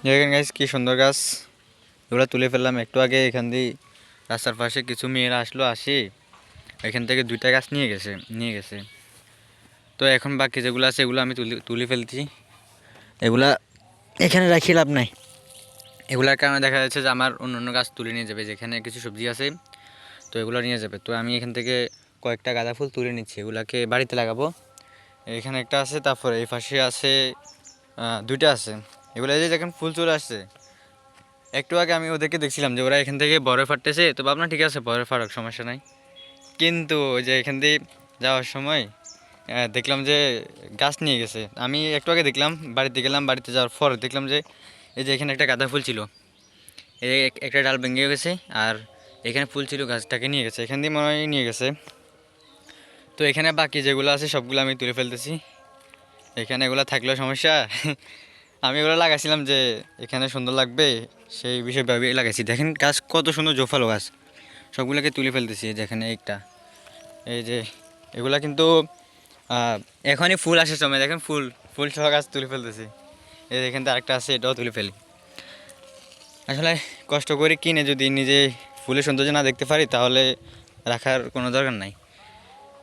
দেখেন গাছ কি সুন্দর গাছ, এগুলো তুলে ফেললাম একটু আগে। এখান দিয়ে রাস্তার পাশে কিছু মেয়েরা আসি এখান থেকে 2টা গাছ নিয়ে গেছে। তো এখন বাকি যেগুলো আছে এগুলো আমি তুলে ফেলছি। এগুলা এখানে রাখি লাভ নাই, এগুলার কারণে দেখা যাচ্ছে যে আমার অন্য অন্য গাছ তুলে নিয়ে যাবে, যেখানে কিছু সবজি আছে তো এগুলো নিয়ে যাবে। তো আমি এখান থেকে কয়েকটা গাঁদা ফুল তুলে নিচ্ছি, এগুলাকে বাড়িতে লাগাবো। এখানে একটা আছে, তারপরে এই পাশে আছে 2টা আছে। এগুলো যে দেখেন ফুল চলে আসছে। একটু আগে আমি ওদেরকে দেখছিলাম যে ওরা এখান থেকে বড় ফাটতেছে, তো ভাবনা ঠিক আছে বড় ফাটক, সমস্যা নাই। কিন্তু ওই যে এখান দিয়ে যাওয়ার সময় দেখলাম যে গাছ নিয়ে গেছে। আমি একটু আগে দেখলাম, বাড়িতে গেলাম, বাড়িতে যাওয়ার পর দেখলাম যে এই যে এখানে একটা গাঁদা ফুল ছিল, এই একটা ডাল ভেঙে গেছে, আর এখানে ফুল ছিল গাছটাকে নিয়ে গেছে, এখান দিয়ে মনে হয় নিয়ে গেছে। তো এখানে বাকি যেগুলো আছে সবগুলো আমি তুলে ফেলতেছি। এখানে এগুলো থাকলেও সমস্যা আমি এগুলো লাগাইছিলাম যে এখানে সুন্দর লাগবে, সেই বিষয়ে ভাবে লাগাইছি। দেখেন গাছ কত সুন্দর জোফালো গাছ, সবগুলোকে তুলে ফেলতেছি। যেখানে একটা এই যে এগুলা কিন্তু এখনই ফুল আসার সময়, দেখেন ফুল ফুল সহ গাছ তুলে ফেলতেছি। এই দেখেন তো আরেকটা আছে, এটাও তুলে ফেলি। আসলে কষ্ট করে কিনে যদি নিজে ফুলের সৌন্দর্য না দেখতে পারি তাহলে রাখার কোনো দরকার নাই।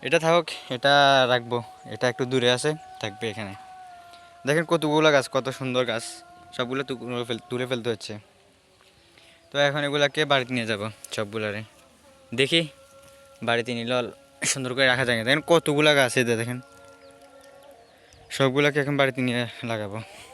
এটা থাকুক, এটা রাখবো, এটা একটু দূরে আছে, থাকবে এখানে। দেখেন কতগুলো গাছ, কত সুন্দর গাছ, সবগুলো তুলে ফেলতে হচ্ছে। তো এখন এগুলাকে বাড়িতে নিয়ে যাব সবগুলারে, দেখি বাড়িতে নিলে সুন্দর করে রাখা যায়। দেখেন কতগুলো গাছ, এদের দেখেন সবগুলোকে এখন বাড়িতে নিয়ে লাগাবো।